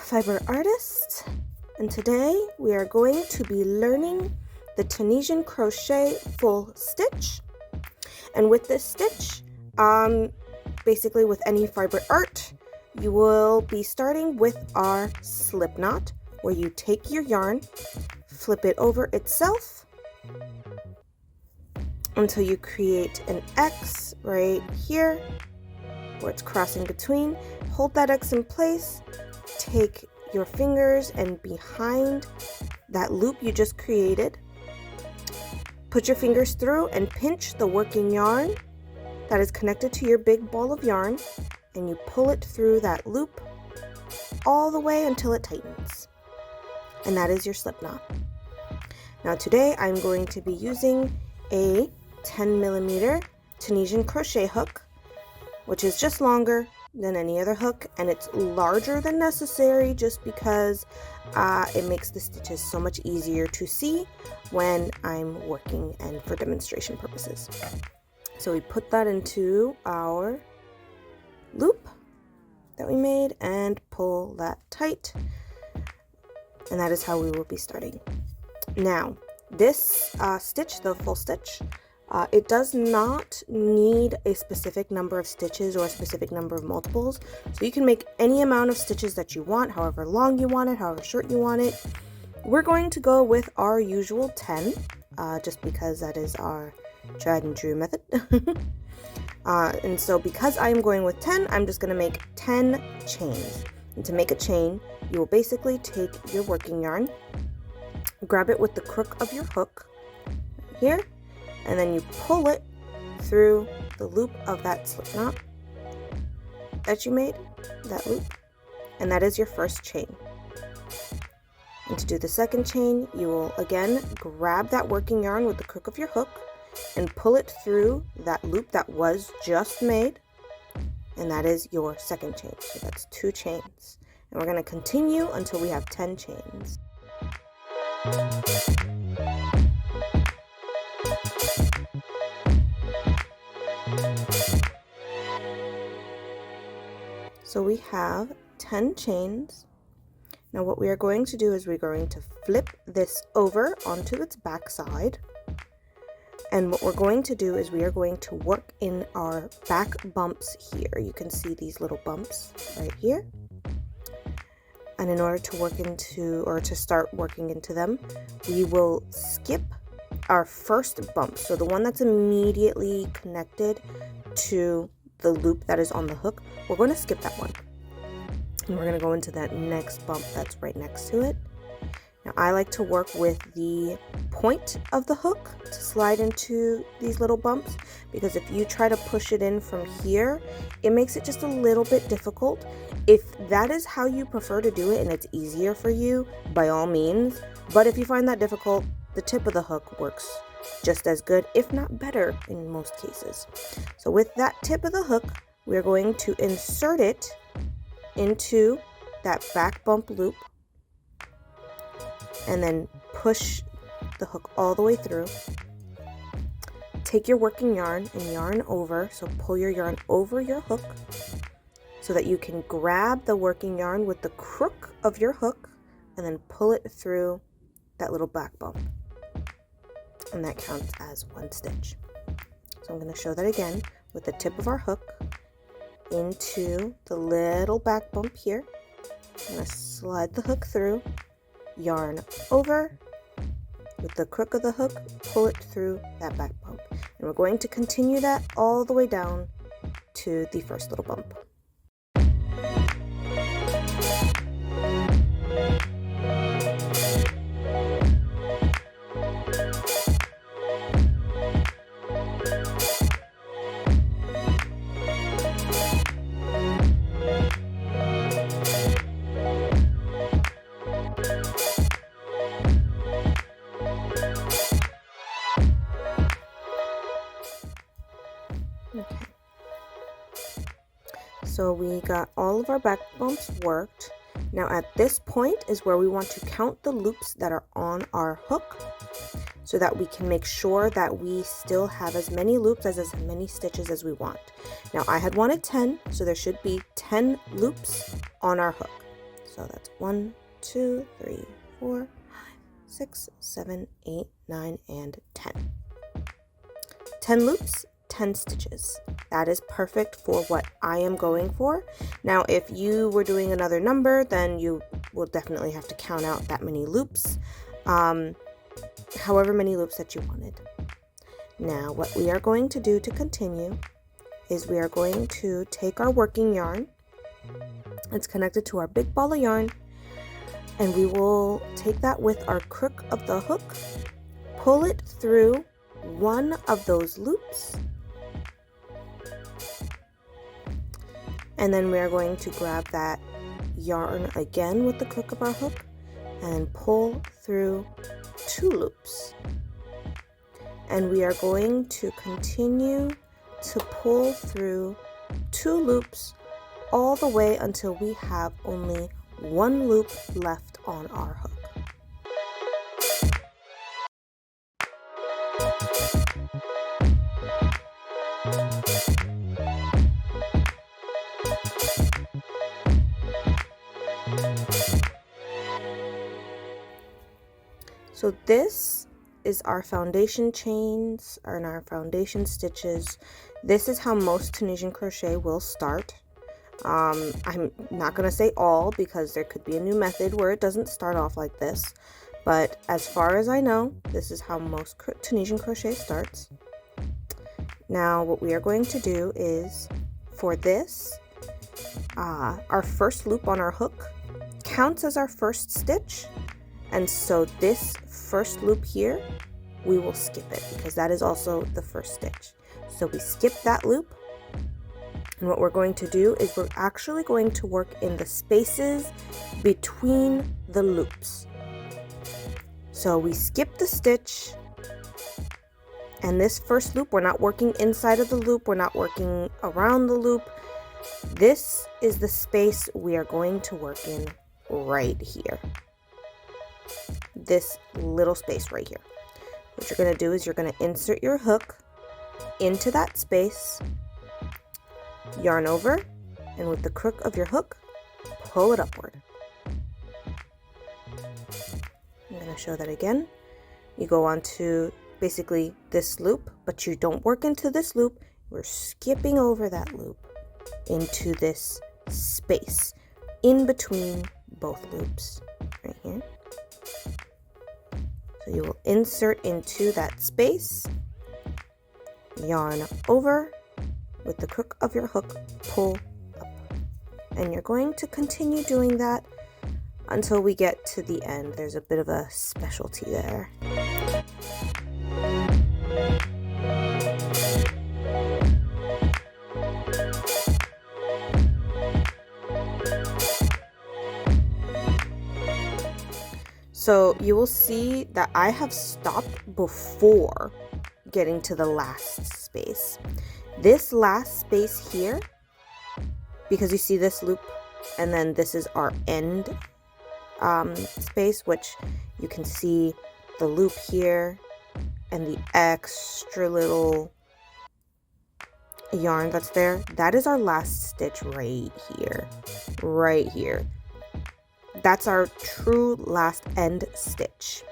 Fiber Artist, and today we are going to be learning the Tunisian Crochet full stitch. And with this stitch, basically with any fiber art, you will be starting with our slip knot, where you take your yarn, flip it over itself until you create an X right here where it's crossing between. Hold that X in place, take your fingers and behind that loop you just created, put your fingers through and pinch the working yarn that is connected to your big ball of yarn, and you pull it through that loop all the way until it tightens. And that is your slip knot. Now today I'm going to be using a 10mm Tunisian crochet hook, which is just longer than any other hook, and it's larger than necessary just because it makes the stitches so much easier to see when I'm working and for demonstration purposes. So we put that into our loop that we made and pull that tight, and that is how we will be starting. Now this stitch, the full stitch, it does not need a specific number of stitches or a specific number of multiples, so you can make any amount of stitches that you want, however long you want it, however short you want it. We're going to go with our usual 10, just because that is our tried and true method. And so because I'm going with 10, I'm just going to make 10 chains. And to make a chain, you will basically take your working yarn, grab it with the crook of your hook here, and then you pull it through the loop of that slip knot that you made, that loop, and that is your first chain. And to do the second chain, you will again grab that working yarn with the crook of your hook and pull it through that loop that was just made, and that is your second chain. So that's 2 chains, and we're going to continue until we have 10 chains. So we have 10 chains. Now what we are going to do is we're going to flip this over onto its back side. And what we're going to do is we are going to work in our back bumps here. You can see these little bumps right here. And in order to work into, or to start working into them, we will skip our first bump. So the one that's immediately connected to the loop that is on the hook, we're going to skip that one. And we're going to go into that next bump that's right next to it. Now I like to work with the point of the hook to slide into these little bumps, because if you try to push it in from here, it makes it just a little bit difficult. If that is how you prefer to do it and it's easier for you, by all means. But if you find that difficult, the tip of the hook works just as good, if not better in most cases. So with that tip of the hook, we're going to insert it into that back bump loop and then push the hook all the way through. Take your working yarn and yarn over, so pull your yarn over your hook so that you can grab the working yarn with the crook of your hook and then pull it through that little back bump. And that counts as 1 stitch. So I'm going to show that again with the tip of our hook into the little back bump here. I'm going to slide the hook through, yarn over, with the crook of the hook, pull it through that back bump. And we're going to continue that all the way down to the first little bump. Okay, so we got all of our back bumps worked. Now at this point is where we want to count the loops that are on our hook, so that we can make sure that we still have as many loops as many stitches as we want. Now I had wanted 10, so there should be 10 loops on our hook. So that's 1, 2, 3, 4, 5, 6, 7, 8, 9, and 10. 10 loops, 10 stitches. That is perfect for what I am going for. Now, if you were doing another number, then you will definitely have to count out that many loops, however many loops that you wanted. Now, what we are going to do to continue is we are going to take our working yarn. It's connected to our big ball of yarn, and we will take that with our crook of the hook, pull it through one of those loops, and then we are going to grab that yarn again with the crook of our hook and pull through 2 loops. And we are going to continue to pull through 2 loops all the way until we have only 1 loop left on our hook. So this is our foundation chains and our foundation stitches. This is how most Tunisian crochet will start. I'm not going to say all, because there could be a new method where it doesn't start off like this, but as far as I know, this is how most Tunisian crochet starts. Now what we are going to do is, for this, our first loop on our hook counts as our first stitch, and so this first loop here, we will skip it because that is also the first stitch. So we skip that loop, and what we're going to do is we're actually going to work in the spaces between the loops. So we skip the stitch, and this first loop, we're not working inside of the loop, we're not working around the loop. This is the space we are going to work in right here. This little space right here. What you're going to do is you're going to insert your hook into that space, yarn over, and with the crook of your hook, pull it upward. I'm going to show that again. You go on to basically this loop, but you don't work into this loop. We're skipping over that loop into this space in between both loops right here. So you will insert into that space, yarn over, with the crook of your hook, pull up. And you're going to continue doing that until we get to the end. There's a bit of a specialty there. So you will see that I have stopped before getting to the last space. This last space here, because you see this loop, and then this is our end space, which you can see the loop here and the extra little yarn that's there. That is our last stitch right here, right here. That's our true last end stitch.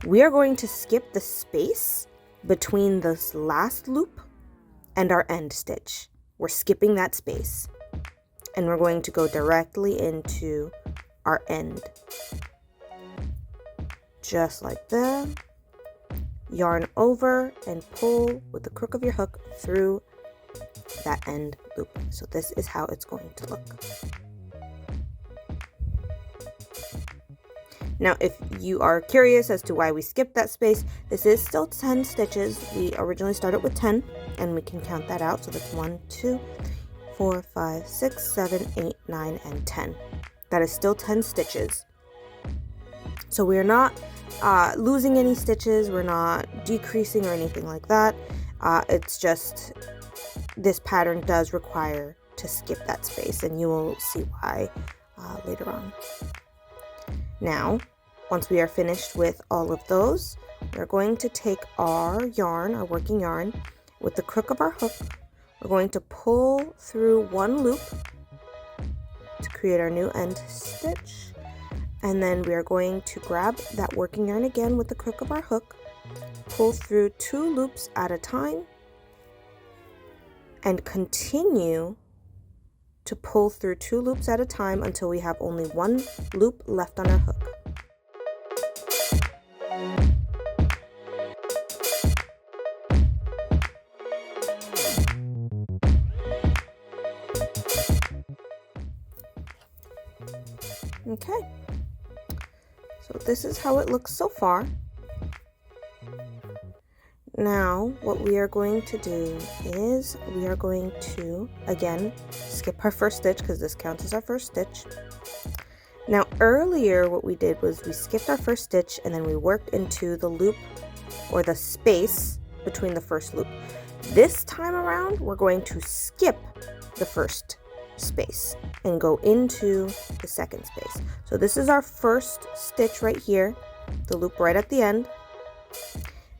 We are going to skip the space between this last loop and our end stitch. We're skipping that space, and we're going to go directly into our end. Just like that. Yarn over and pull with the crook of your hook through that end loop. So this is how it's going to look. Now, if you are curious as to why we skipped that space, this is still 10 stitches. We originally started with 10, and we can count that out. So that's 1, 2, 4, 5, 6, 7, 8, 9, and 10. That is still 10 stitches. So we're not losing any stitches. We're not decreasing or anything like that. It's just this pattern does require to skip that space, and you will see why later on. Now, once we are finished with all of those, we're going to take our yarn, our working yarn, with the crook of our hook. We're going to pull through one loop, to create our new end stitch. And then we are going to grab that working yarn again with the crook of our hook, pull through 2 loops at a time, and continue to pull through 2 loops at a time until we have only 1 loop left on our hook. Okay, so this is how it looks so far. Now what we are going to do is we are going to again skip our first stitch because this counts as our first stitch. Now earlier what we did was we skipped our first stitch and then we worked into the loop or the space between the first loop. This time around we're going to skip the first space and go into the second space. So this is our first stitch right here, the loop right at the end.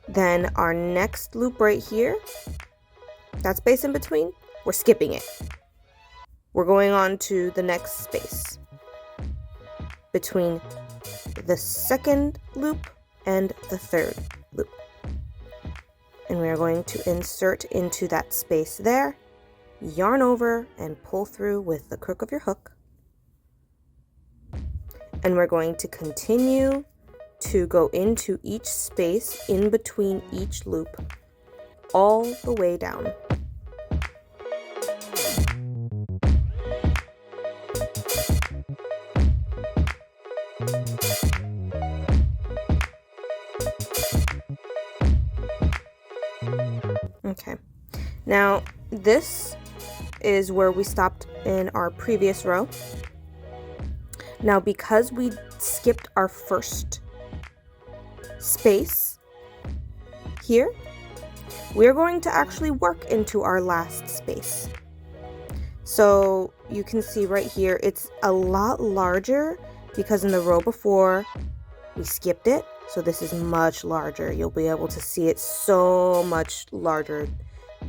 Then our next loop right here, that space in between, we're skipping it. We're going on to the next space between the second loop and the third loop. And we are going to insert into that space there, yarn over and pull through with the crook of your hook. And we're going to continue to go into each space in between each loop all the way down. Okay, now this is where we stopped in our previous row. Now because we skipped our first space here, we're going to actually work into our last space. So you can see right here it's a lot larger because in the row before we skipped it, so this is much larger. You'll be able to see it so much larger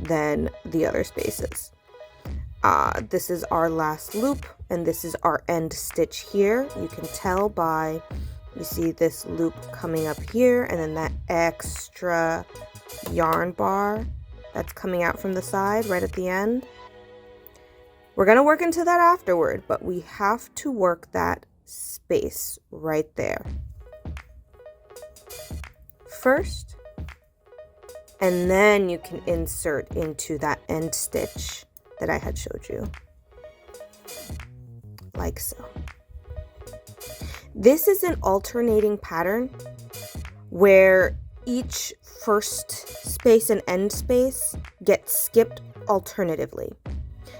than the other spaces. This is our last loop and this is our end stitch here. You can tell by, you see this loop coming up here and then that extra yarn bar that's coming out from the side right at the end. We're going to work into that afterward, but we have to work that space right there first, and then you can insert into that end stitch that I had showed you, like so. This is an alternating pattern where each first space and end space gets skipped alternatively.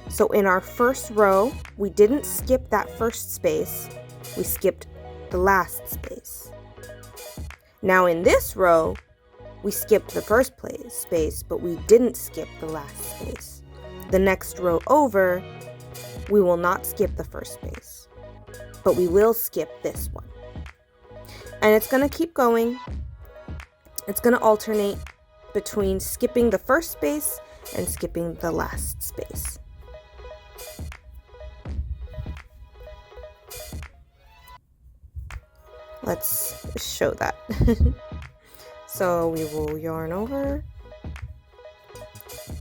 So in our first row, we didn't skip that first space, we skipped the last space. Now in this row, we skipped the first space, but we didn't skip the last space. The next row over, we will not skip the first space, but we will skip this one. And it's going to keep going. It's going to alternate between skipping the first space and skipping the last space. Let's show that. So we will yarn over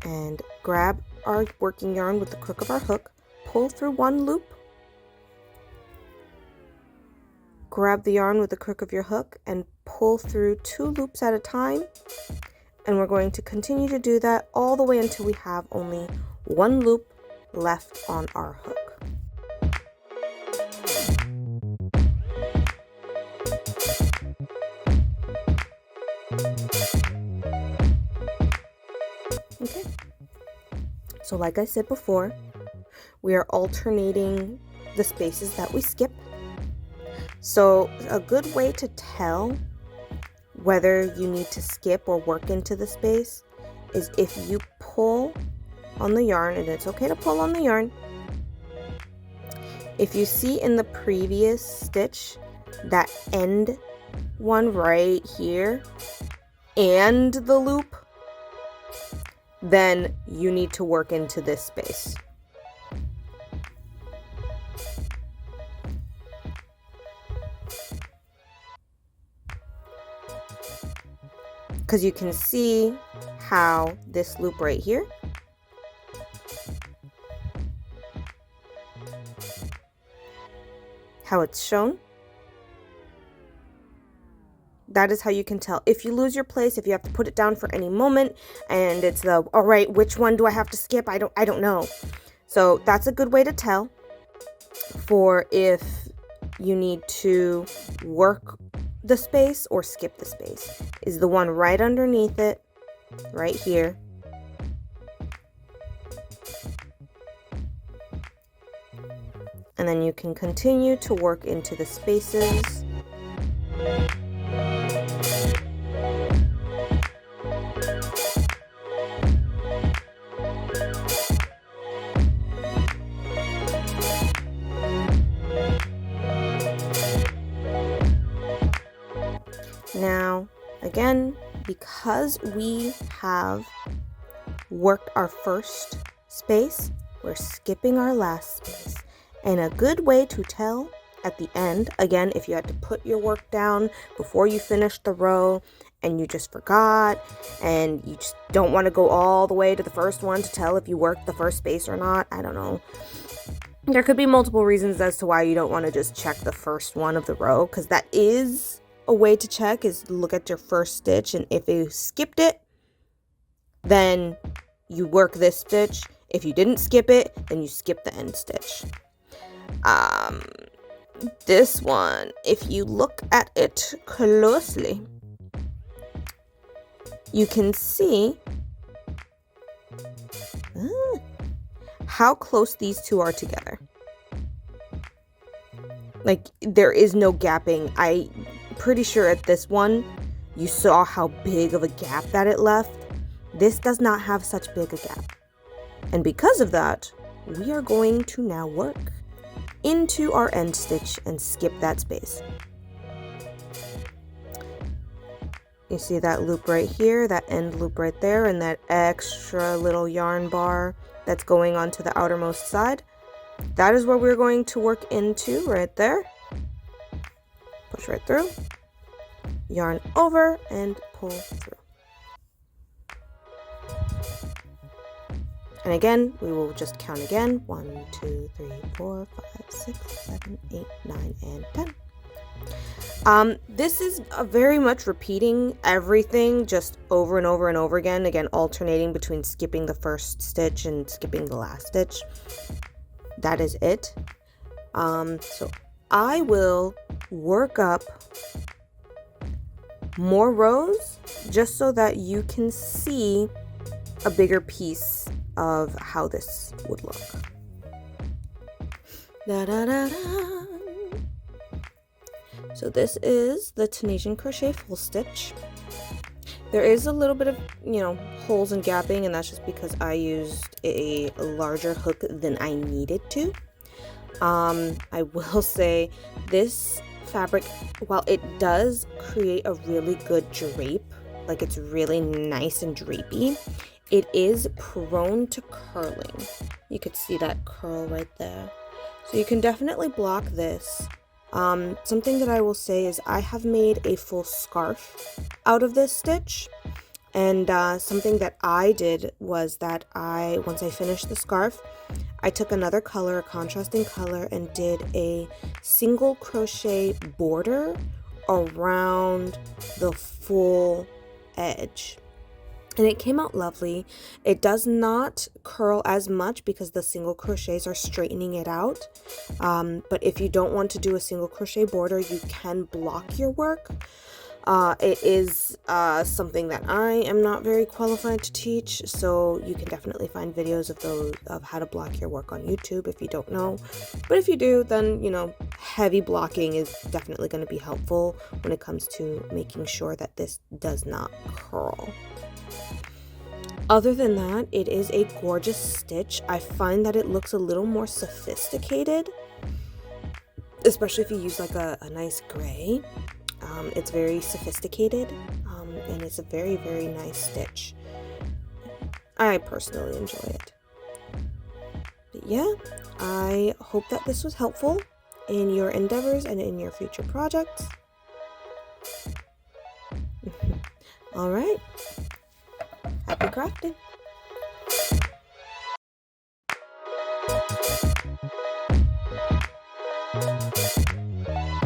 and grab our working yarn with the crook of our hook, pull through 1 loop, grab the yarn with the crook of your hook and pull through 2 loops at a time. And we're going to continue to do that all the way until we have only 1 loop left on our hook. Okay, so like I said before, we are alternating the spaces that we skip. So a good way to tell whether you need to skip or work into the space is if you pull on the yarn, and it's okay to pull on the yarn. If you see in the previous stitch that end one right here and the loop, then you need to work into this space. because you can see how this loop right here, how it's shown. That is how you can tell. If you lose your place, if you have to put it down for any moment, and it's the, all right, which one do I have to skip? I don't know. So that's a good way to tell for if you need to work the space or skip the space. Is the one right underneath it, right here. And then you can continue to work into the spaces. Now, again, because we have worked our first space, we're skipping our last space. And a good way to tell at the end, again, if you had to put your work down before you finished the row and you just forgot and you just don't want to go all the way to the first one to tell if you worked the first space or not, I don't know. There could be multiple reasons as to why you don't want to just check the first one of the row, because that is a way to check, is look at your first stitch, and if you skipped it, then you work this stitch. If you didn't skip it, then you skip the end stitch. This one, if you look at it closely, you can see how close these two are together. Like, there is no gapping. I'm pretty sure at this one, you saw how big of a gap that it left. This does not have such big a gap. And because of that, we are going to now work into our end stitch and skip that space. You see that loop right here, that end loop right there, and that extra little yarn bar that's going onto the outermost side. That is where we're going to work into right there. Push right through, yarn over, and pull through. And again, we will just count again. 1, 2, 3, 4, 5, 6, 7, 8, 9, and 10. This is very much repeating everything just over and over and over again. Again, alternating between skipping the first stitch and skipping the last stitch. That is it. So I will work up more rows just so that you can see a bigger piece of how this would look. Da, da, da, da. So this is the Tunisian crochet full stitch. There is a little bit of, holes and gapping, and that's just because I used a larger hook than I needed to. I will say this fabric, while it does create a really good drape, like it's really nice and drapey, it is prone to curling. You could see that curl right there. So you can definitely block this. Something that I will say is I have made a full scarf out of this stitch. And something that I did was that once I finished the scarf, I took another color, a contrasting color, and did a single crochet border around the full edge. And it came out lovely. It does not curl as much because the single crochets are straightening it out. But if you don't want to do a single crochet border, you can block your work. It is something that I am not very qualified to teach, so you can definitely find videos of how to block your work on YouTube if you don't know. But if you do, then heavy blocking is definitely going to be helpful when it comes to making sure that this does not curl. Other than that, it is a gorgeous stitch. I find that it looks a little more sophisticated, especially if you use like a nice gray. It's very sophisticated, and it's a very, very nice stitch. I personally enjoy it. But yeah, I hope that this was helpful in your endeavors and in your future projects. All right, happy crafting.